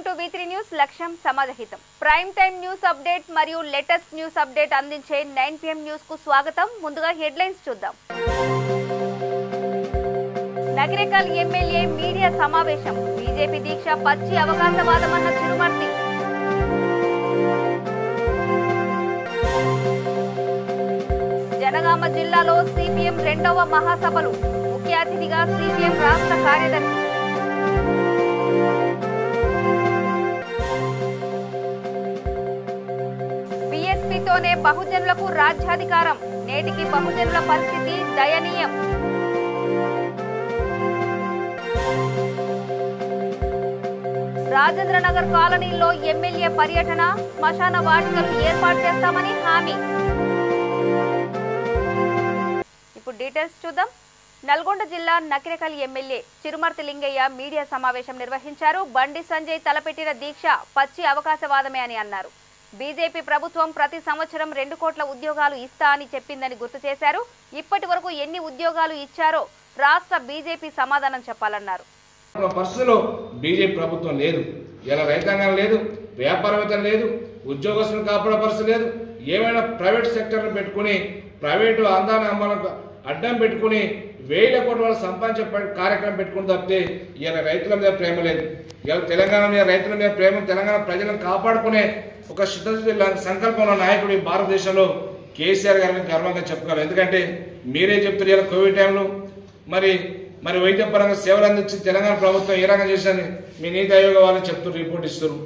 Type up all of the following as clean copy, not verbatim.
Welcome to V3 news లక్ష్యం సమాజహితం prime time news update మరియు latest news update అందించే 9 PM news కు స్వాగతం. ముందుగా హెడ్లైన్స్ చూద్దాం. నగరేకల్ ఎమ్మెల్యే మీడియా సమావేశం. బీజేపీ దీక్ష పచ్చి అవకాశవాదమన్న చిరుమర్తి. జనగామ జిల్లాలో సిపిఎం రెండవ మహాసభలు. ముఖ్య అతిథిగా సిపిఎం రాష్ట్ర కార్యదర్శి. బీఎస్పీతోనే బహుజనులకు రాజ్యాధికారం. నేటికి బహుజనుల పరిస్థితి దయనీయం. రాజేంద్రనగర్ కాలనీలో ఎమ్మెల్యే పర్యటన. శ్మశాన వాటికలు ఏర్పాటు చేస్తామని హామీ. ఇప్పుడు డీటెయిల్స్ చూద్దాం. నల్గొండ జిల్లా నకిరేకల్ ఎమ్మెల్యే చిరుమర్తి లింగయ్య మీడియా సమావేశం నిర్వహించారు. బండి సంజయ్ తలపెట్టిన దీక్ష పచ్చి అవకాశవాదమే అని అన్నారు. బీజేపీ ప్రభుత్వం ప్రతి సంవత్సరం 2 కోట్ల ఉద్యోగాలు ఇస్తా అని చెప్పిందని గుర్తు చేశారు. ఇప్పటి వరకు ఎన్ని ఉద్యోగాలు ఇచ్చారో రాష్ట్ర బీజేపీ సమాధానం చెప్పాలన్నారు. పరిస్థితుల్లో బీజేపీ ప్రభుత్వం లేదు, ఇలా రైతాంగం లేదు, వ్యాపారవేత్తలు లేదు, ఉద్యోగస్తులను కాపాడే పరిస్థితి లేదు. ఏమైనా ప్రైవేట్ సెక్టర్ను పెట్టుకుని ప్రైవేటు అందాన్ని అమ్మాలకు అడ్డం పెట్టుకుని వేల కోట్ల వాళ్ళు సంపాదించే కార్యక్రమం పెట్టుకుని తప్పితే ఇలా రైతుల మీద ప్రేమ లేదు. ఇలా తెలంగాణ మీద రైతుల మీద ప్రేమ, తెలంగాణ ప్రజలను కాపాడుకునే ఒక శుద్ధ సంకల్పంలో నాయకుడు ఈ భారతదేశంలో కేసీఆర్ గారిని గర్వంగా చెప్పుకోవాలి. ఎందుకంటే మీరే చెప్తారు, ఇలా కోవిడ్ టైంలో మరి వైద్యపరంగా సేవలు అందించి తెలంగాణ ప్రభుత్వం ఏ రకంగా చేశారని మీ నీతి ఆయోగ వాళ్ళు చెప్తారు, రిపోర్ట్ ఇస్తారు.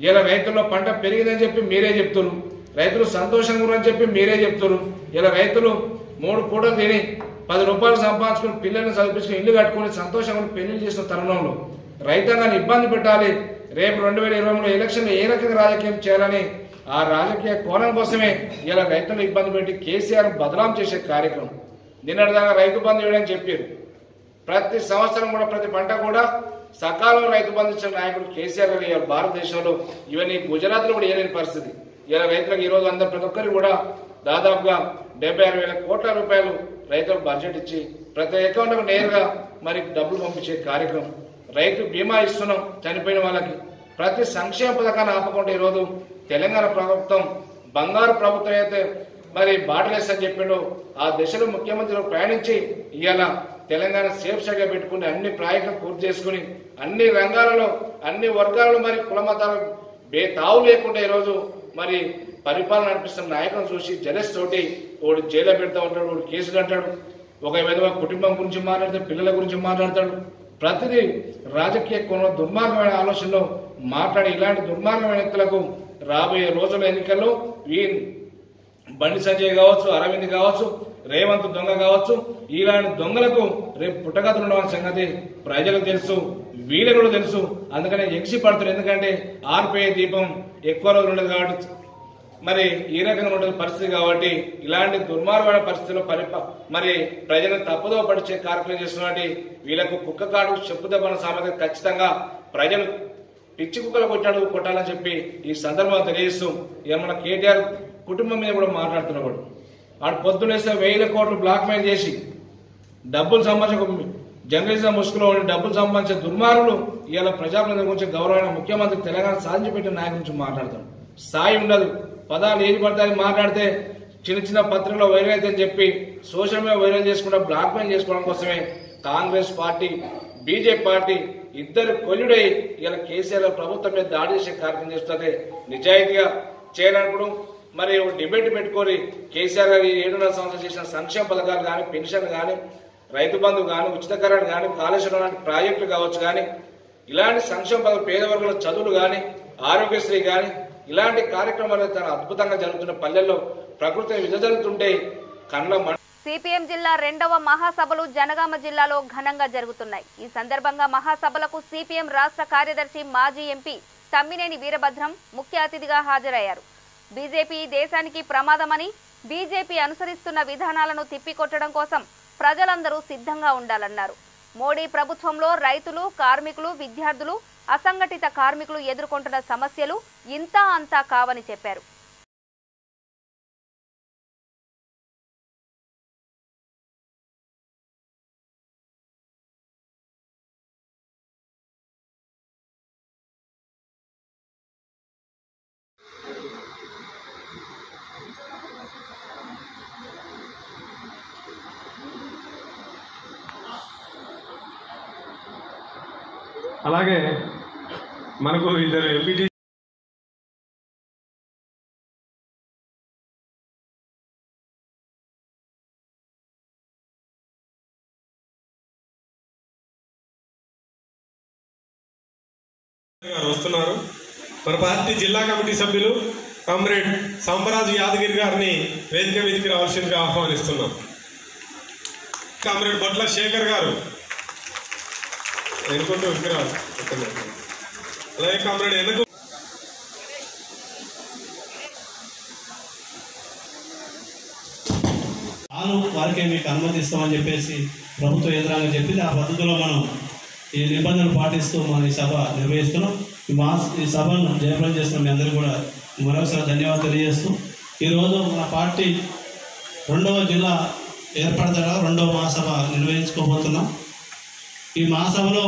ఇలా రైతుల్లో పంట పెరిగిందని చెప్పి మీరే చెప్తారు, రైతులు సంతోషంగా ఉన్నారని చెప్పి మీరే చెప్తారు. ఇలా రైతులు 3 పూటలు తిని 10 రూపాయలు సంపాదించుకుని పిల్లల్ని చదివించుకుని ఇల్లు కట్టుకుని సంతోషంగా పెళ్లి చేసిన తరుణంలో రైతాంగాన్ని ఇబ్బంది పెట్టాలి. రేపు 2023 ఎలక్షన్లో ఏ రకంగా రాజకీయం చేయాలని ఆ రాజకీయ కోణం కోసమే ఇలా రైతులను ఇబ్బంది పెట్టి కేసీఆర్ బదనాం చేసే కార్యక్రమం. నిన్నటిదాకా రైతు బంధు ఇవ్వడని చెప్పారు. ప్రతి సంవత్సరం కూడా ప్రతి పంట కూడా సకాలంలో రైతు బంధు ఇచ్చిన నాయకుడు కేసీఆర్ గారు భారతదేశంలో ఇవన్నీ గుజరాత్లో కూడా ఏలేని పరిస్థితి. ఇలా రైతులకు ఈరోజు అందరు ప్రతి ఒక్కరికి కూడా దాదాపుగా 76,000 కోట్ల రూపాయలు రైతులకు బడ్జెట్ ఇచ్చి ప్రతి అకౌంట్కు నేరుగా మరి డబ్బులు పంపించే కార్యక్రమం. రైతు బీమా ఇస్తున్నాం చనిపోయిన వాళ్ళకి. ప్రతి సంక్షేమ పథకాన్ని ఆపకుండా ఈరోజు తెలంగాణ ప్రభుత్వం బంగారు ప్రభుత్వం అయితే మరి బాటలేస్తని చెప్పిండు ఆ దిశలో ముఖ్యమంత్రి ప్రయాణించి ఇవాళ తెలంగాణ సేఫ్ సైడ్గా పెట్టుకుని అన్ని ప్రాజెక్టులు పూర్తి చేసుకుని అన్ని రంగాలలో అన్ని వర్గాలలో మరి కుల మతాలు తావు లేకుండా ఈరోజు మరి పరిపాలన నడిపిస్తున్న నాయకులను చూసి జలస్ తోటి వాడు జైల్లో పెడతా ఉంటాడు, వాడు కేసులు అంటాడు, ఒక విధంగా కుటుంబం గురించి మాట్లాడతాడు, పిల్లల గురించి మాట్లాడతాడు. ప్రతిదీ రాజకీయ కోణంలో దుర్మార్గమైన ఆలోచనలో మాట్లాడి ఇలాంటి దుర్మార్గమైన వ్యక్తులకు రాబోయే రోజుల ఎన్నికల్లో బండి సంజయ్ కావచ్చు, అరవింద్ కావచ్చు, రేవంత్ దొంగ కావచ్చు, ఇలాంటి దొంగలకు రేపు పుట్టగతులు ఉండవన్న సంగతి ప్రజలకు తెలుసు, వీళ్ళకు కూడా తెలుసు. అందుకనే ఎగిసి పడుతున్నారు. ఎందుకంటే ఆర్పే దీపం ఎక్కువ రోజులు ఉండదు కాబట్టి మరి ఈ రకంగా ఉండే పరిస్థితి కాబట్టి ఇలాంటి దుర్మార్గమైన పరిస్థితుల్లో మరి ప్రజలను తప్పుదో పడిచే కార్యక్రమం చేస్తున్నట్టు వీళ్ళకు కుక్క కాడు చెప్పుదబ్బన సామెత ఖచ్చితంగా ప్రజలు పిచ్చి కుక్కలు కొట్టాలని చెప్పి ఈ సందర్భంగా తెలియజేస్తూ ఇక మన కేటీఆర్ కుటుంబం మీద కూడా మాట్లాడుతున్నవాడు. వాడు పొద్దునేస్తే 1000 కోట్లు బ్లాక్ మెయిల్ చేసి డబ్బులు సంబంధించిన జర్నలిజం ముసుగులో ఉండి డబ్బులు సంబంధించిన దుర్మార్గులు ఇవాళ ప్రజాప్రతినిధుల గురించి గౌరవమైన ముఖ్యమంత్రి తెలంగాణ సాధించి పెట్టిన నాయకుల గురించి మాట్లాడతాం. స్థాయి ఉండదు, పదాలు ఏది పడతాయని మాట్లాడితే చిన్న చిన్న పత్రికలో వైరల్ అయితే అని చెప్పి సోషల్ మీడియా వైరల్ చేసుకుంటా బ్లాక్ మెయిల్ చేసుకోవడం కోసమే కాంగ్రెస్ పార్టీ బీజేపీ పార్టీ ఇద్దరు కొల్లుడై ఇలా కేసీఆర్ ప్రభుత్వం మీద దాడి చేసే కార్యక్రమం చేస్తుంటే నిజాయితీగా చేయాలనుకోవడం. మరి డిబేట్ పెట్టుకొని కేసీఆర్ గారు 7.5 సంవత్సరాలు చేసిన సంక్షేమ పథకాలు కానీ, పెన్షన్ కానీ, రైతు బంధు కానీ, ఉచిత కరెంట్ కానీ, కాళేశ్వరం లాంటి ప్రాజెక్టులు కావచ్చు కానీ, ఇలాంటి సంక్షేమ పథకాలు పేద వర్గాల చదువులు కానీ, ఆరోగ్యశ్రీ కానీ ఇలాంటి కార్యక్రమాలు చాలా అద్భుతంగా జరుగుతున్న పల్లెల్లో ప్రకృతి విజజరుగుతుంటే కళ్ళ. సిపిఎం జిల్లా రెండవ మహాసభలు జనగామ జిల్లాలో ఘనంగా జరుగుతున్నాయి. ఈ సందర్భంగా మహాసభలకు సిపిఎం రాష్ట్ర కార్యదర్శి మాజీ ఎంపీ తమ్మినేని వీరభద్రం ముఖ్య అతిథిగా హాజరయ్యారు. బీజేపీ దేశానికి ప్రమాదమని, బీజేపీ అనుసరిస్తున్న విధానాలను తిప్పికొట్టడం కోసం ప్రజలందరూ సిద్ధంగా ఉండాలన్నారు. మోడీ ప్రభుత్వంలో రైతులు, కార్మికులు, విద్యార్థులు, అసంఘటిత కార్మికులు ఎదుర్కొంటున్న సమస్యలు ఇంతా అంతా కావని చెప్పారు. అలాగే మనకు ఇద్దరు ఎంపీటీ వస్తున్నారు. మన పార్టీ జిల్లా కమిటీ సభ్యులు కామ్రేడ్ సాంబరాజు యాదగిరి గారిని వేదిక మీదకి రావాల్సిందిగా ఆహ్వానిస్తున్నాం. కామ్రేడ్ బొట్ల శేఖర్ గారు ఎన్నుకుంటూ విగ్రహాలు. అలాగే కామ్రేడ్ ఎన్నుకు వారికే మీకు అనుమతిస్తామని చెప్పేసి ప్రభుత్వ యంత్రాంగం చెప్పింది. ఆ పద్ధతిలో మనం ఈ నిబంధనలు పాటిస్తూ మనం ఈ సభ నిర్వహిస్తున్నాం. ఈ సభను జయప్రదం చేస్తున్న మీ అందరికీ కూడా మరొకసారి ధన్యవాదాలు తెలియజేస్తూ ఈరోజు మన పార్టీ 2వ జిల్లా ఏర్పడతా 2వ మహాసభ నిర్వహించుకోబోతున్నాం. ఈ మహాసభలో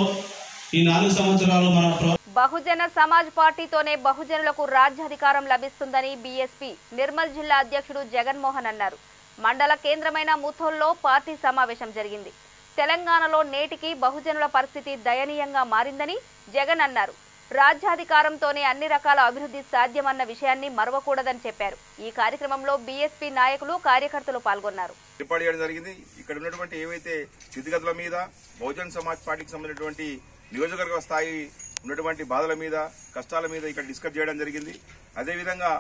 ఈ 4 సంవత్సరాలు మన బహుజన సమాజ్ పార్టీతోనే బహుజనులకు రాజ్యాధికారం లభిస్తుందని బీఎస్పీ నిర్మల్ జిల్లా అధ్యక్షుడు జగన్మోహన్ అన్నారు. మండల కేంద్రమైన ముథోల్లో పార్టీ సమావేశం జరిగింది. తెలంగాణలో నేటికి బహుజనుల పరిస్థితి దయనీయంగా మారిందని జగన్ అన్నారు. రాజ్యాధికారంతోనే అన్ని రకాల అభివృద్ధి సాధ్యమన్న విషయాన్ని మరవకూడదని చెప్పారు. ఈ కార్యక్రమంలో బీఎస్పీ నాయకులు కార్యకర్తలు పాల్గొన్నారు. ఏర్పాటు చేయడం జరిగింది. ఇక్కడ ఉన్నటువంటి ఏవైతే స్థితిగతుల మీద బహుజన్ సమాజ్ పార్టీకి సంబంధించినటువంటి నియోజకవర్గ స్థాయి ఉన్నటువంటి బాధల మీద కష్టాల మీద ఇక్కడ డిస్కస్ చేయడం జరిగింది. అదేవిధంగా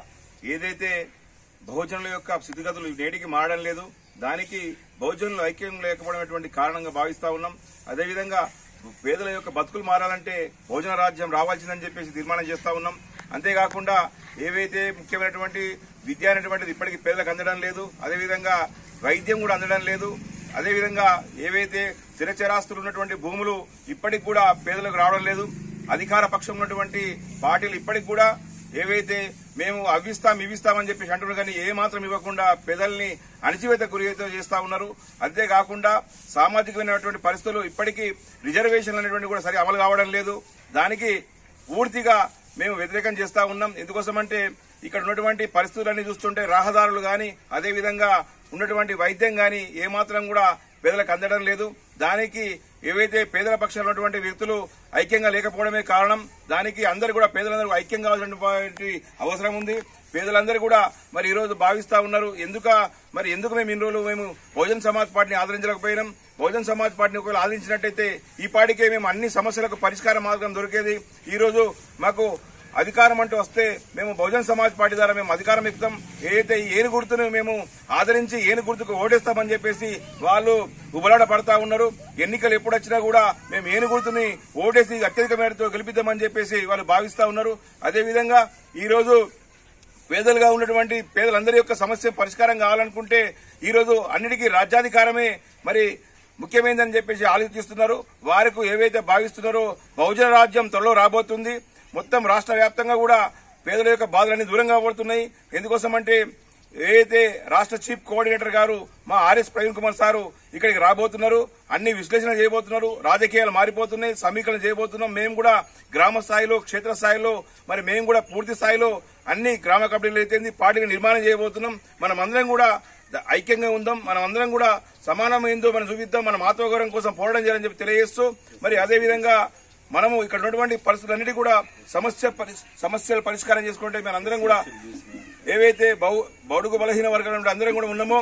ఏదైతే బహుజనుల యొక్క స్థితిగతులు నేటికి మారడం లేదు, దానికి బహుజనులు ఐక్యం లేకపోవడం కారణంగా భావిస్తా ఉన్నాం. అదేవిధంగా పేదల యొక్క బతుకులు మారాలంటే బహుజన రాజ్యం రావాల్సిందని చెప్పేసి తీర్మానం చేస్తా ఉన్నాం. అంతేకాకుండా ఏవైతే ముఖ్యమైనటువంటి విద్య అనేటువంటిది ఇప్పటికీ పేదలకు అందడం లేదు, అదేవిధంగా వైద్యం కూడా అందడం లేదు, అదేవిధంగా ఏవైతే స్థిరచరాస్తులు ఉన్నటువంటి భూములు ఇప్పటికి కూడా పేదలకు రావడం లేదు. అధికార పక్షం ఉన్నటువంటి పార్టీలు ఇప్పటికి కూడా ఏవైతే మేము ఇవిస్తామని చెప్పేసి అంటున్నారు, కానీ ఏ మాత్రం ఇవ్వకుండా పేదల్ని అణచివేత గురి చేస్తా ఉన్నారు. అంతేకాకుండా సామాజికమైనటువంటి పరిస్థితులు ఇప్పటికీ రిజర్వేషన్లు అనేటువంటి కూడా సరి అమలు కావడం లేదు. దానికి పూర్తిగా మేము వ్యతిరేకం చేస్తా ఉన్నాం. ఎందుకోసమంటే ఇక్కడ ఉన్నటువంటి పరిస్థితులన్నీ చూస్తుంటే రహదారులు గాని అదేవిధంగా ఉన్నటువంటి వైద్యం గాని ఏమాత్రం కూడా పేదలకు అందడం లేదు. దానికి ఏవైతే పేదల పక్షాలు ఉన్నటువంటి వ్యక్తులు ఐక్యంగా లేకపోవడమే కారణం. దానికి అందరూ కూడా పేదలందరూ ఐక్యం కావాల్సినటువంటి అవసరం ఉంది. పేదలందరూ కూడా మరి ఈ రోజు భావిస్తా ఉన్నారు, ఎందుకు మేము ఇన్ని రోజులు మేము బహుజన్ సమాజ్ పార్టీని ఆదరించలేకపోయినాం. బహుజన్ సమాజ్ పార్టీని ఒకవేళ ఆదరించినట్టయితే ఈ పార్టీకే మేము అన్ని సమస్యలకు పరిష్కార మార్గం దొరికేది. ఈ రోజు మాకు అధికారం అంటూ వస్తే మేము బహుజన్ సమాజ్ పార్టీ ద్వారా మేము అధికారం ఇస్తాం, ఏదైతే ఏను గుర్తును మేము ఆదరించి ఏను గుర్తుకు ఓటేస్తామని చెప్పేసి వాళ్ళు ఉబలాడ పడతా ఉన్నారు. ఎన్నికలు ఎప్పుడు వచ్చినా కూడా మేము ఏను గుర్తుని ఓటేసి అత్యధిక మేరతో గెలిపిద్దామని చెప్పేసి వాళ్ళు భావిస్తా ఉన్నారు. అదేవిధంగా ఈ రోజు పేదలుగా ఉన్నటువంటి పేదలందరి యొక్క సమస్య పరిష్కారం కావాలనుకుంటే ఈ రోజు అన్నిటికీ రాజ్యాధికారమే మరి ముఖ్యమైనదని చెప్పేసి ఆలోచిస్తున్నారు. వారికి ఏవైతే భావిస్తున్నారో బహుజన రాజ్యం త్వరలో రాబోతుంది. మొత్తం రాష్ట్ర వ్యాప్తంగా కూడా పేదల యొక్క బాధలన్నీ దూరంగా పడుతున్నాయి. ఎందుకోసమంటే ఏదైతే రాష్ట్ర చీఫ్ కోఆర్డినేటర్ గారు మా ఆర్ఎస్ ప్రవీణ్ కుమార్ సారు ఇక్కడికి రాబోతున్నారు, అన్ని విశ్లేషణ చేయబోతున్నారు, రాజకీయాలు మారిపోతున్నాయి, సమీకరణ చేయబోతున్నాం. మేము కూడా గ్రామ స్థాయిలో క్షేత్ర స్థాయిలో మరి మేము కూడా పూర్తి స్థాయిలో అన్ని గ్రామ కమిటీలు అయితే పార్టీని నిర్మాణం చేయబోతున్నాం. మనమందరం కూడా ఐక్యంగా ఉందాం, మనమందరం కూడా సమానమైందో మనం చూపిద్దాం, మన ఆత్మగౌరవం కోసం పోరాటం చేయాలని చెప్పి తెలియజేస్తూ మరి అదేవిధంగా మనము ఇక్కడ ఉన్నటువంటి పరిస్థితులన్నిటి కూడా సమస్యలు పరిష్కారం చేసుకుంటే మనందరం కూడా ఏవైతే బడుగు బలహీన వర్గాల అందరం కూడా ఉన్నామో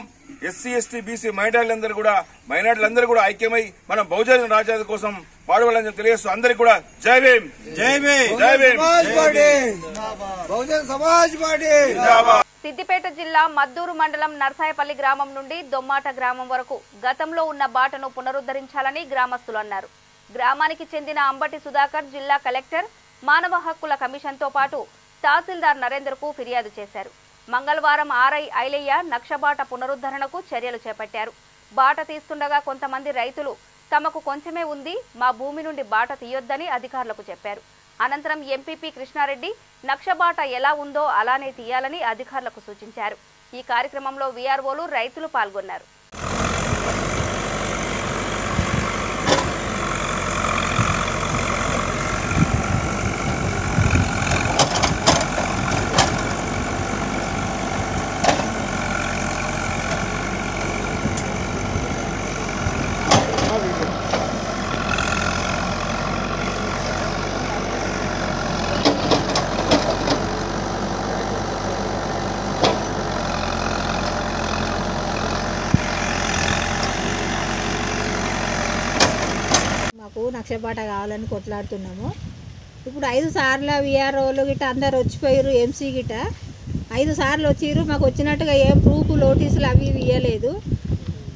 ఎస్సీ ఎస్టీ బీసీ మైనార్టీలందరూ కూడా ఐక్యమై మనం బహుజన రాజ్యాధి కోసం పాడుకోవాలని తెలియజేస్తూ అందరికీ కూడా జై భీమ్, జై భీమ్, జై భీమ్, బహుజన సమాజ్ పార్టీ. సిద్దిపేట జిల్లా మద్దూరు మండలం నర్సాయపల్లి గ్రామం నుండి దొమ్మాట గ్రామం వరకు గతంలో ఉన్న బాటను పునరుద్ధరించాలని గ్రామస్తులు అన్నారు. గ్రామానికి చెందిన అంబటి సుధాకర్ జిల్లా కలెక్టర్ మానవ హక్కుల కమిషన్తో పాటు తహసీల్దార్ నరేందర్కు ఫిర్యాదు చేశారు. మంగళవారం ఆర్ఐ ఐలయ్య నక్షబాట పునరుద్ధరణకు చర్యలు చేపట్టారు. బాట తీస్తుండగా కొంతమంది రైతులు తమకు కొంచెమే ఉంది, మా భూమి నుండి బాట తీయొద్దని అధికారులకు చెప్పారు. అనంతరం ఎంపీపీ కృష్ణారెడ్డి నక్షబాట ఎలా ఉందో అలానే తీయాలని అధికారులకు సూచించారు. ఈ కార్యక్రమంలో వీఆర్ఓలు రైతులు పాల్గొన్నారు. నక్షబాట కావాలని కొట్లాడుతున్నాము. ఇప్పుడు 5 సార్లు విఆర్ఓలు గిట్ట అందరు వచ్చిపోయారు. ఎంసీ గిట్ట 5 సార్లు వచ్చిర్రు. మాకు వచ్చినట్టుగా ఏం ప్రూఫ్ నోటీసులు అవి ఇవ్వలేదు.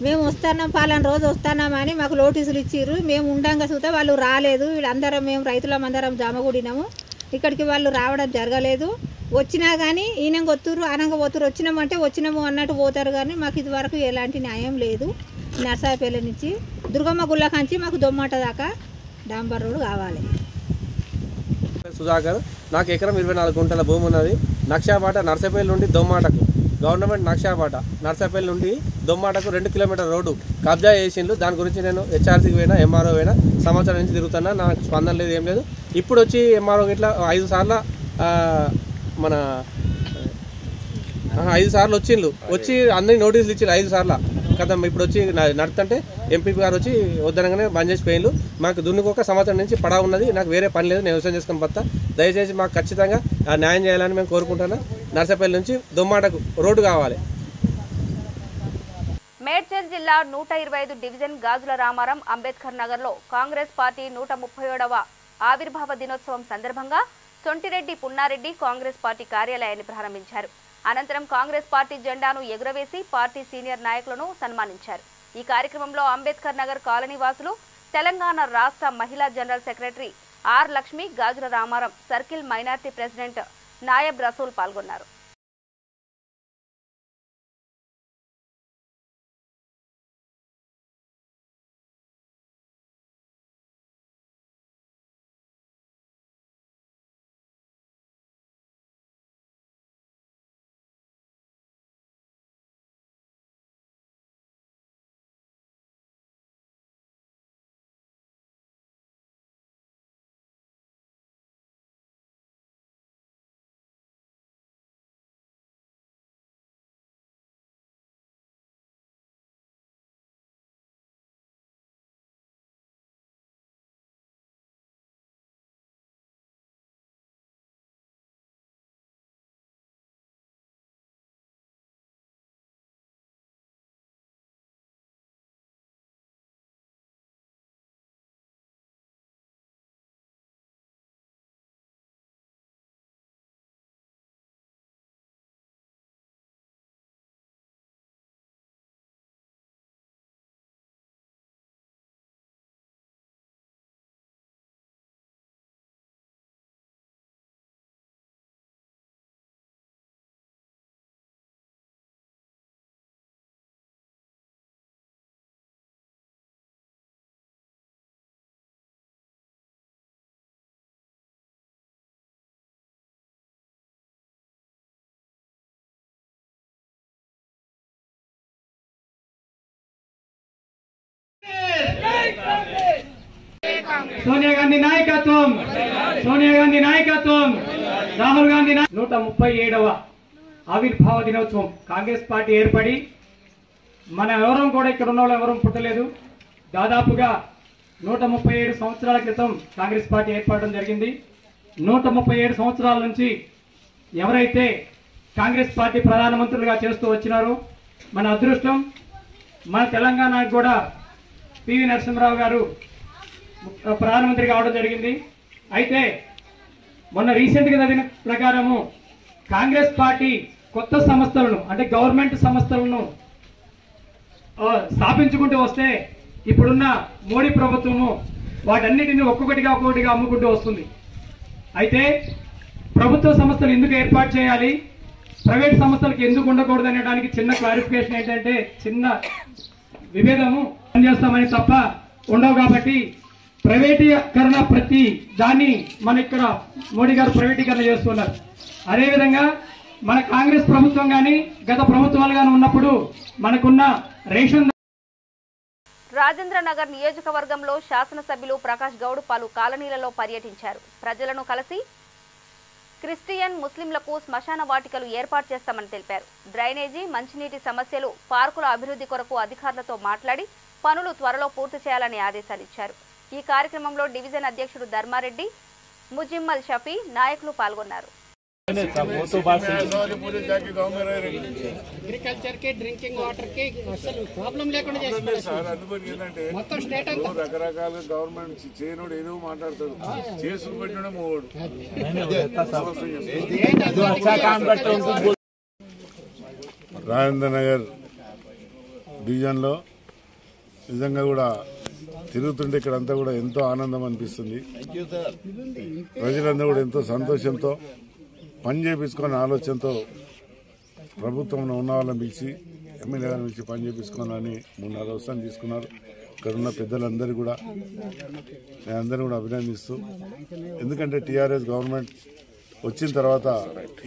మేము వస్తున్నాం పాలన రోజు వస్తున్నామని మాకు నోటీసులు ఇచ్చిర్రు. మేము ఉండంగా చూస్తే వాళ్ళు రాలేదు. వీళ్ళందరం మేము రైతులమందరం జమగూడినాము. ఇక్కడికి వాళ్ళు రావడం జరగలేదు. వచ్చినా కానీ ఈయనంగా వత్తురు ఆనంగా పోతురు. వచ్చినామంటే వచ్చినాము అన్నట్టు పోతారు కానీ మాకు ఇదివరకు ఎలాంటి న్యాయం లేదు. నర్సాపల్లి నుంచి దుర్గమ్మ గుళ్ళ కంచి మాకు దొమ్మాట దాకా డాంబర్ రోడ్ కావాలి. సుధాకర్, నాకు ఎకరం 24 గుంటల భూమి ఉన్నది. నక్షాబాట నర్సాపల్లి నుండి దొమ్మాటకు గవర్నమెంట్ నక్షాబాట నర్సాపల్లి నుండి దొమ్మాటకు 2 కిలోమీటర్ రోడ్డు కబ్జా చేసిండ్రు. దాని గురించి నేను హెచ్ఆర్సీకి పోయినా, ఎంఆర్ఓ పోయినా, సంవత్సరం నుంచి తిరుగుతున్నా. నాకు స్పందన లేదు, ఏం లేదు. ఇప్పుడు వచ్చి ఎంఆర్ఓ ఇట్లా 5 సార్లు మన 5 సార్లు వచ్చిండ్రు. వచ్చి అందరికి నోటీసులు ఇచ్చారు 5 సార్లు కదా. ఇప్పుడు వచ్చి నడుతుంటే ఎంపీ గారు వచ్చి వద్దనగానే బంద్ చేసి పోయిండ్రు. మాకు దున్నుకోక సంవత్సరం నుంచి పడా ఉన్నది. నాకు వేరే పని లేదు, నేను వ్యవసాయం చేసుకుని పోతా. దయచేసి మాకు ఖచ్చితంగా న్యాయం చేయాలని మేము కోరుకుంటున్నాం. నర్సాపల్లి నుంచి దొమ్మాటకు రోడ్డు కావాలి. మేడ్చల్ జిల్లా 125 డివిజన్ గాజుల రామారం అంబేద్కర్ నగర్లో కాంగ్రెస్ పార్టీ 137వ ఆవిర్భావ దినోత్సవం సందర్భంగా సొంటిరెడ్డి పున్నారెడ్డి కాంగ్రెస్ పార్టీ కార్యాలయాన్ని ప్రారంభించారు. అనంతరం కాంగ్రెస్ పార్టీ జెండాను ఎగురవేసి పార్టీ సీనియర్ నాయకులను సన్మానించారు. ఈ కార్యక్రమంలో అంబేద్కర్ నగర్ కాలనీ వాసులు, తెలంగాణ రాష్ట్ర మహిళా general secretary R Lakshmi, Gajula Ramaram circle minority president Nayab Rasool పాల్గొన్నారు. సోనియా గాంధీ నాయకత్వం, సోనియా గాంధీ నాయకత్వం, రాహుల్ గాంధీ 137వ ఆవిర్భావ దినోత్సవం. కాంగ్రెస్ పార్టీ ఏర్పడి మన ఎవరం కూడా ఇక్కడ ఉన్న వాళ్ళు ఎవరం పుట్టలేదు. దాదాపుగా 137 సంవత్సరాల క్రితం కాంగ్రెస్ పార్టీ ఏర్పడడం జరిగింది. 137 సంవత్సరాల నుంచి ఎవరైతే కాంగ్రెస్ పార్టీ ప్రధానమంత్రులుగా చేస్తూ వచ్చినారో మన అదృష్టం, మన తెలంగాణకు కూడా పివి నరసింహరావు గారు ప్రధానమంత్రి కావడం జరిగింది. అయితే మొన్న రీసెంట్గా చదివిన ప్రకారము కాంగ్రెస్ పార్టీ కొత్త సంస్థలను అంటే గవర్నమెంట్ సంస్థలను స్థాపించుకుంటూ వస్తే ఇప్పుడున్న మోడీ ప్రభుత్వము వాటన్నిటిని ఒక్కొక్కటిగా అమ్ముకుంటూ వస్తుంది. అయితే ప్రభుత్వ సంస్థలు ఎందుకు ఏర్పాటు చేయాలి, ప్రైవేట్ సంస్థలకు ఎందుకు ఉండకూడదు అనేదానికి చిన్న క్లారిఫికేషన్ ఏంటంటే, చిన్న విభేదము చేస్తామని తప్ప ఉండవు. కాబట్టి ప్రైవేటీకరణ ప్రతి దాన్ని మన ఇక్కడ మోడీ గారు ప్రైవేటీకరణ చేస్తున్నారు. అదేవిధంగా మన కాంగ్రెస్ ప్రభుత్వం కానీ గత ప్రభుత్వాలు కానీ ఉన్నప్పుడు మనకున్న రేషన్. రాజేంద్ర నగర్ నియోజకవర్గంలో శాసనసభ్యులు ప్రకాష్ గౌడ్ పలు కాలనీలలో పర్యటించారు. ప్రజలను కలిసి క్రిస్టియన్ ముస్లింలకు శ్మశాన వాటికలు ఏర్పాటు చేస్తామని తెలిపారు. డ్రైనేజీ, మంచినీటి సమస్యలు, పార్కుల అభివృద్ధి కొరకు అధికారులతో మాట్లాడి పనులు త్వరలో పూర్తి చేయాలని ఆదేశాలిచ్చారు. ఈ కార్యక్రమంలో డివిజన్ అధ్యక్షుడు ధర్మారెడ్డి, ముజిమ్మల్ షఫీ, నాయకులు పాల్గొన్నారు. అగ్రికల్చర్ కి డ్రింకింగ్ వాటర్ కి అసలు ప్రాబ్లం లేకుండా మొత్తం స్టేట్ రకరకాల గవర్నమెంట్ చేయనోడు ఏదో మాట్లాడతాడు చేసుకు పెట్టడం రాజేంద్ర నగర్ డివిజన్లో నిజంగా కూడా తిరుగుతుంటే ఇక్కడంతా కూడా ఎంతో ఆనందం అనిపిస్తుంది. ప్రజలందరూ కూడా ఎంతో సంతోషంతో పని చేయించుకునే ఆలోచనతో ప్రభుత్వంలో ఉన్న వాళ్ళని పిలిచి ఎమ్మెల్యే గారిని పిలిచి పని చేయించుకోవాలని 3-4 అవసరం తీసుకున్నారు. ఇక్కడ ఉన్న పెద్దలందరూ కూడా నేనందరూ కూడా అభినందిస్తూ, ఎందుకంటే టీఆర్ఎస్ గవర్నమెంట్ వచ్చిన తర్వాత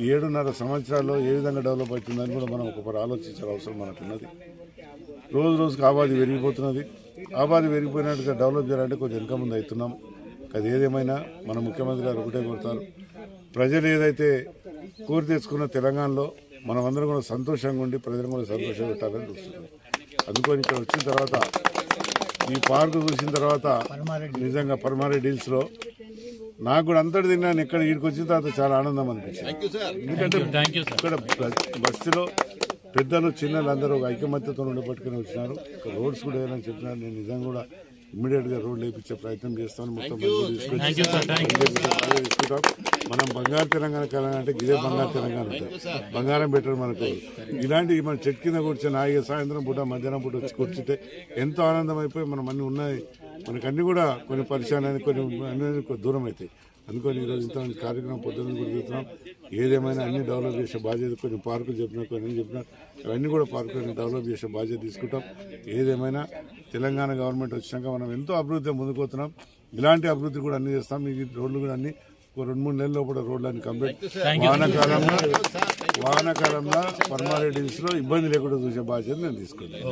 7.5 సంవత్సరాల్లో ఏ విధంగా డెవలప్ అవుతుందని కూడా మనం ఒకసారి ఆలోచించాల్సిన అవసరం మనకున్నది. రోజు రోజుకు ఆబాది పెరిగిపోతున్నది. ఆబాది పెరిగిపోయినట్టుగా డెవలప్ చేయాలంటే కొంచెం వెనక ముందు అవుతున్నాం. అది ఏదేమైనా మన ముఖ్యమంత్రి గారు ఒకటే కోరుతారు, ప్రజలు ఏదైతే కోరి తెచ్చుకున్న తెలంగాణలో మనమందరం కూడా సంతోషంగా ఉండి ప్రజలు కూడా సంతోషంగా పెట్టాలని చూస్తున్నాం. అందుకని ఇక్కడ వచ్చిన తర్వాత ఈ పార్కు చూసిన తర్వాత నిజంగా పర్మారెంట్ హిల్స్లో నాకు కూడా అంతటి తిన్నాను. ఇక్కడ వీడికి వచ్చిన తర్వాత చాలా ఆనందం అనిపించింది. ఎందుకంటే ఇక్కడ బస్తీలో పెద్దలు చిన్నలు అందరూ ఒక ఐకమత్యతో పట్టుకుని వచ్చినారు. ఇక్కడ రోడ్స్ కూడా ఏదైనా చెప్పినారు. నేను నిజంగా కూడా ఇమ్మీడియట్ గా రోడ్లు వేయించే ప్రయత్నం చేస్తాను. మొత్తం తీసుకుంటాం. మనం బంగారు తెలంగాణ కాలంటే ఇదే బంగారు తెలంగాణ ఉంటుంది. బంగారం బెటర్ మనకు. ఇలాంటి మన చెట్టు కింద కూర్చొని హాయిగా సాయంత్రం పూట మధ్యాహ్నం పూట వచ్చి కూర్చుంటే ఎంతో ఆనందం అయిపోయి మనం అన్ని ఉన్నాయి. మనకన్నీ కూడా కొన్ని పరిచయాలు కొన్ని అన్ని దూరం అవుతాయి. అందుకని ఈరోజు ఇంత కార్యక్రమం పొద్దున్న కూడా చూస్తున్నాం. ఏదేమైనా అన్ని డెవలప్ చేసే బాధ్యత, కొన్ని పార్కులు చెప్పినా కొన్ని చెప్పినా అవన్నీ కూడా పార్కులను డెవలప్ చేసే బాధ్యత తీసుకుంటాం. ఏదేమైనా తెలంగాణ గవర్నమెంట్ వచ్చినాక మనం ఎంతో అభివృద్ధి ముందుకుపోతున్నాం. ఇలాంటి అభివృద్ధి కూడా అన్ని చేస్తాం. ఈ రోడ్లు కూడా అన్ని 2-3 నెలల లోపల రోడ్లన్నీ కంప్లీట్. వానాకాలంలో పర్మానెంట్ హిల్స్ లో ఇబ్బంది లేకుండా చూసే బాధ్యత నేను తీసుకున్నాను.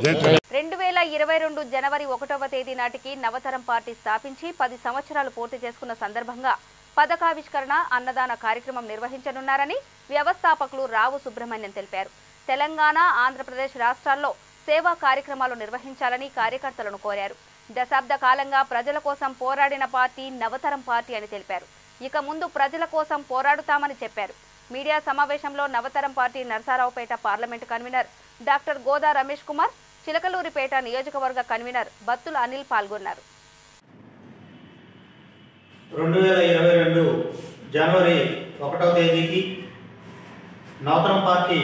2022 జనవరి 1వ తేదీ నాటికి నవతరం పార్టీ స్థాపించి 10 సంవత్సరాలు పూర్తి చేసుకున్న సందర్భంగా పథకావిష్కరణ, అన్నదాన కార్యక్రమం నిర్వహించనున్నారని వ్యవస్థాపకులు రావు సుబ్రహ్మణ్యం తెలిపారు. తెలంగాణ, ఆంధ్రప్రదేశ్ రాష్ట్రాల్లో సేవా కార్యక్రమాలు నిర్వహించాలని కార్యకర్తలను కోరారు. దశాబ్ద కాలంగా ప్రజల కోసం పోరాడిన పార్టీ నవతరం పార్టీ అని తెలిపారు. ఇక ముందు ప్రజల కోసం పోరాడుతామని చెప్పారు. మీడియా సమావేశంలో Navatharam party Narasaraopet parliament convener doctor Goda Ramesh Kumar, Chilakaluripet నియోజకవర్గ కన్వీనర్ బత్తుల అనిల్ పాల్గొన్నారు. 2022 జనవరి 1వ తేదీకి నవతరం పార్టీ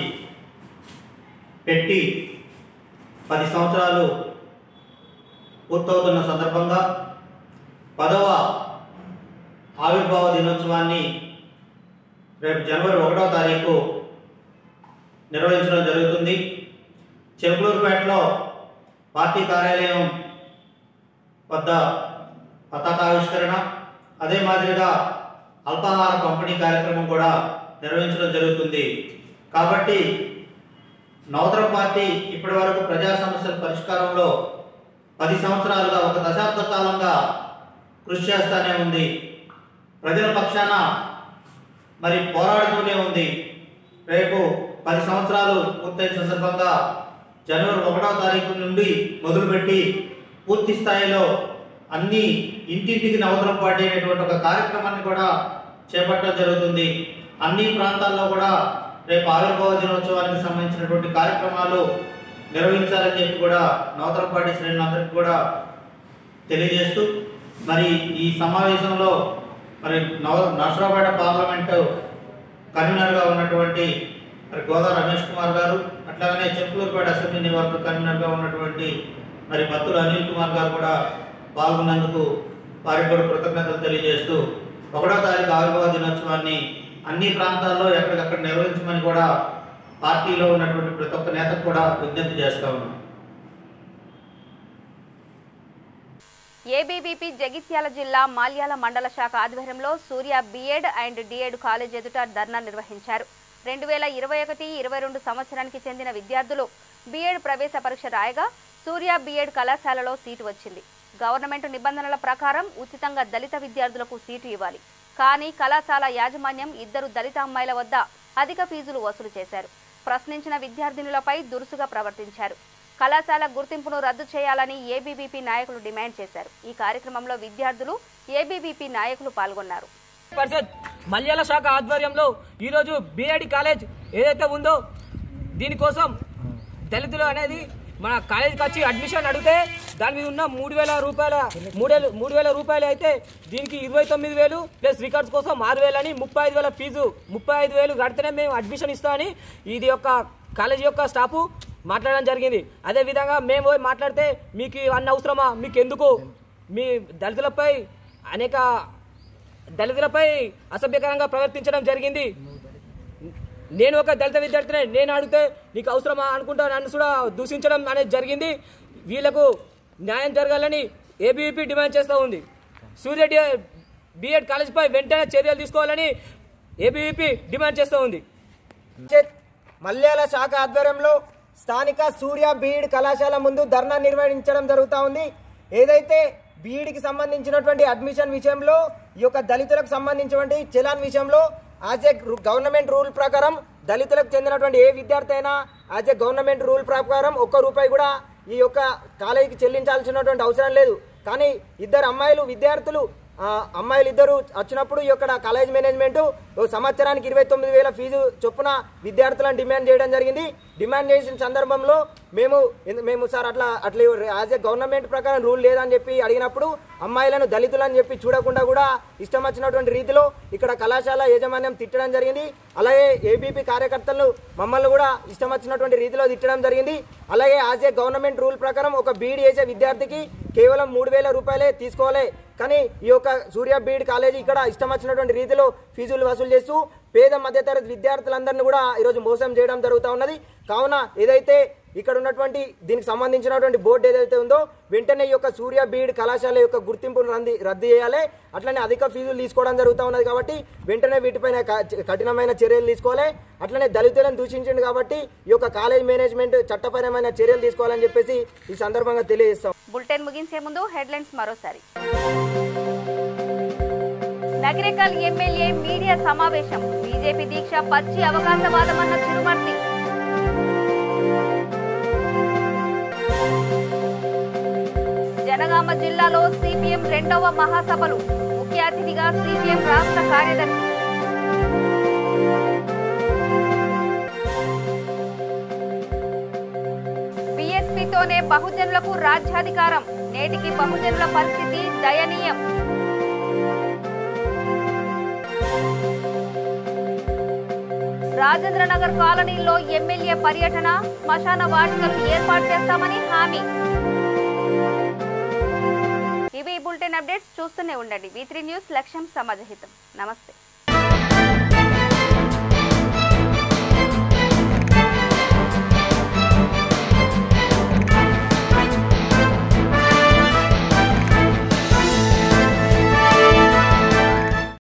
పెట్టి 10 సంవత్సరాలు పూర్తవుతున్న సందర్భంగా 10వ ఆవిర్భావ దినోత్సవాన్ని రేపు జనవరి 1వ తారీఖు నిర్వహించడం జరుగుతుంది. చిలకలూరుపేటలో పార్టీ కార్యాలయం వద్ద పతాకావిష్కరణ, అదే మాదిరిగా అల్పాహార పంపిణీ కార్యక్రమం కూడా నిర్వహించడం జరుగుతుంది. కాబట్టి నవతరం పార్టీ ఇప్పటి వరకు ప్రజా సమస్యల పరిష్కారంలో 10 సంవత్సరాలుగా, ఒక దశాబ్ద కాలంగా కృషి చేస్తూనే ఉంది. ప్రజల పక్షాన మరి పోరాడుతూనే ఉంది. రేపు 10 సంవత్సరాలు పూర్తయిన సందర్భంగా జనవరి 1వ తారీఖు నుండి మొదలుపెట్టి పూర్తి స్థాయిలో అన్ని ఇంటింటికి నవతరం పార్టీ అనేటువంటి ఒక కార్యక్రమాన్ని కూడా చేపట్టడం జరుగుతుంది. అన్ని ప్రాంతాల్లో కూడా రేపు ఆవిర్భావ దినోత్సవానికి సంబంధించినటువంటి కార్యక్రమాలు నిర్వహించాలని చెప్పి కూడా నవతరం పార్టీ శ్రేణులందరికీ కూడా తెలియజేస్తూ, మరి ఈ సమావేశంలో మరి నరసరావుపేట పార్లమెంటు కన్వీనర్గా ఉన్నటువంటి మరి గోదా రమేష్ కుమార్ గారు, అట్లాగనే చిలకలూరుపేట అసెంబ్లీ నియోజకవర్గ కన్వీనర్గా ఉన్నటువంటి మరి బత్తుల అనిల్ కుమార్ గారు కూడా పాల్గొన్నందుకు వారికి కూడా కృతజ్ఞతలు తెలియజేస్తూ 1వ తారీఖు ఆవిర్భావ దినోత్సవాన్ని అన్ని ప్రాంతాల్లో ఎక్కడికక్కడ నిర్వహించమని కూడా పార్టీలో ఉన్నటువంటి ప్రతి ఒక్క నేతకు కూడా విజ్ఞప్తి చేస్తా ఉన్నాం. ఏబీవీపీ జగిత్యాల జిల్లా మాల్యాల మండల శాఖ ఆధ్వర్యంలో సూర్య బీఎడ్ అండ్ డిఎడ్ కాలేజ్ ఎదుట ధర్నా నిర్వహించారు. 2021-22 సంవత్సరానికి చెందిన విద్యార్థులు బీఎడ్ ప్రవేశ పరీక్ష రాయగా సూర్య బీఎడ్ కళాశాలలో సీటు వచ్చింది. గవర్నమెంట్ నిబంధనల ప్రకారం ఉచితంగా దళిత విద్యార్థులకు సీటు ఇవ్వాలి. కానీ కళాశాల యాజమాన్యం 2 దళిత అమ్మాయిల వద్ద అధిక ఫీజులు వసూలు చేశారు. ప్రశ్నించిన విద్యార్థినులపై దురుసుగా ప్రవర్తించారు. కళాశాల గుర్తింపును రద్దు చేయాలని ఏబీవీపీ నాయకులు డిమాండ్ చేశారు. ఈ కార్యక్రమంలో విద్యార్థులు, ఏబీవీపీ నాయకులు పాల్గొన్నారు. మల్యాల శాఖ ఆధ్వర్యంలో ఈరోజు బీఐడి కాలేజ్ ఏదైతే ఉందో దీనికోసం దళితులు అనేది మన కాలేజీకి వచ్చి అడ్మిషన్ అడిగితే దాని మీద ఉన్న 3,000 రూపాయలు అయితే దీనికి 29,000 ప్లస్ రికార్డ్స్ కోసం 6,000 అని 35,000 ఫీజు 35,000 కడితేనే మేము అడ్మిషన్ ఇస్తామని ఇది యొక్క కాలేజీ యొక్క స్టాఫ్ మాట్లాడడం జరిగింది. అదేవిధంగా మేము మాట్లాడితే మీకు అన్న అవసరమా, మీకు ఎందుకు, మీ దళితులపై అసభ్యకరంగా ప్రవర్తించడం జరిగింది. నేను ఒక దళిత విద్యార్థిని, నేను అడిగితే నీకు అవసరమా అనుకుంటా నన్ను కూడా దూషించడం అనేది జరిగింది. వీళ్లకు న్యాయం జరగాలని ఏబీవీపీ డిమాండ్ చేస్తూ ఉంది. సూర్య బీఎడ్ కాలేజీపై వెంటనే చర్యలు తీసుకోవాలని ఏబీవీపీ డిమాండ్ చేస్తూ ఉంది. మల్యాల శాఖ ఆధ్వర్యంలో స్థానిక సూర్య బీఎడ్ కళాశాల ముందు ధర్నా నిర్వహించడం జరుగుతూ ఉంది. ఏదైతే బీఈడికి సంబంధించినటువంటి అడ్మిషన్ విషయంలో ఈ యొక్క దళితులకు సంబంధించినటువంటి చలాన్ విషయంలో యాజ్ ఏ గవర్నమెంట్ రూల్ ప్రకారం దళితులకు చెందినటువంటి ఏ విద్యార్థి అయినా యాజ్ ఏ గవర్నమెంట్ రూల్ ప్రకారం ₹1 కూడా ఈ యొక్క కాలేజీకి చెల్లించాల్సినటువంటి అవసరం లేదు. కానీ ఇద్దరు విద్యార్థులు అమ్మాయిలు ఇద్దరు వచ్చినప్పుడు ఈ యొక్క కాలేజ్ మేనేజ్మెంట్ సంవత్సరానికి 29,000 ఫీజు చొప్పున విద్యార్థులను డిమాండ్ చేయడం జరిగింది. డిమాండ్ చేసిన సందర్భంలో మేము సార్ అట్లా యాజ్ ఏ గవర్నమెంట్ ప్రకారం రూల్ లేదని చెప్పి అడిగినప్పుడు అమ్మాయిలను దళితులని చెప్పి చూడకుండా కూడా ఇష్టం వచ్చినటువంటి రీతిలో ఇక్కడ కళాశాల యాజమాన్యం తిట్టడం జరిగింది. అలాగే ఏబీపీ కార్యకర్తలను మమ్మల్ని కూడా ఇష్టం వచ్చినటువంటి రీతిలో తిట్టడం జరిగింది. అలాగే యాజ్ ఏ గవర్నమెంట్ రూల్ ప్రకారం ఒక బీఈడి చేసే విద్యార్థికి కేవలం ₹3,000 తీసుకోవాలి. కానీ ఈ యొక్క సూర్య బీఎడ్ కాలేజీ ఇక్కడ ఇష్టం వచ్చినటువంటి రీతిలో ఫీజులు వసూలు చేస్తూ పేద మధ్యతరగతి విద్యార్థులందరినీ కూడా ఈరోజు మోసం చేయడం జరుగుతూ ఉన్నది. కావున ఏదైతే ఇక్కడ ఉన్నటువంటి దీనికి సంబంధించినటువంటి బోర్డు ఏదైతే ఉందో వెంటనే ఈ యొక్క సూర్య బీఎడ్ కళాశాల యొక్క గుర్తింపును రద్దు చేయాలి. అట్లనే అధిక ఫీజులు తీసుకోవడం జరుగుతూ ఉన్నది కాబట్టి వెంటనే వీటిపైన కఠినమైన చర్యలు తీసుకోవాలి. అట్లనే దళితులను దూషించింది కాబట్టి ఈ యొక్క కాలేజ్ మేనేజ్మెంట్ చట్టపరమైన చర్యలు తీసుకోవాలని చెప్పేసి ఈ సందర్భంగా తెలియజేస్తాం. బులెటిన్ ముగించే ముందు హెడ్లైన్స్ మరోసారి. నగరేకల్ ఎమ్మెల్యే మీడియా సమావేశం, బీజేపీ దీక్ష పచ్చి అవకాశవాదమన్న చిరుమర్తి. జనగామ జిల్లాలో సిపిఎం 2వ మహాసభలు, ముఖ్య అతిథిగా సిపిఎం రాష్ట్ర కార్యదర్శి. బీఎస్పీతోనే బహుజనులకు రాజ్యాధికారం, నేటికి బహుజనుల పరిస్థితి దయనీయం. రాజేంద్రనగర్ కాలనీలో ఎమ్మెల్యే పర్యటన, శ్మశాన వాటికలు ఏర్పాటు చేస్తామని హామీ. ఇవి బులెటిన్ అప్డేట్స్. చూస్తూనే ఉండండి V3 న్యూస్, లక్ష్యం సమాజహితం. నమస్తే.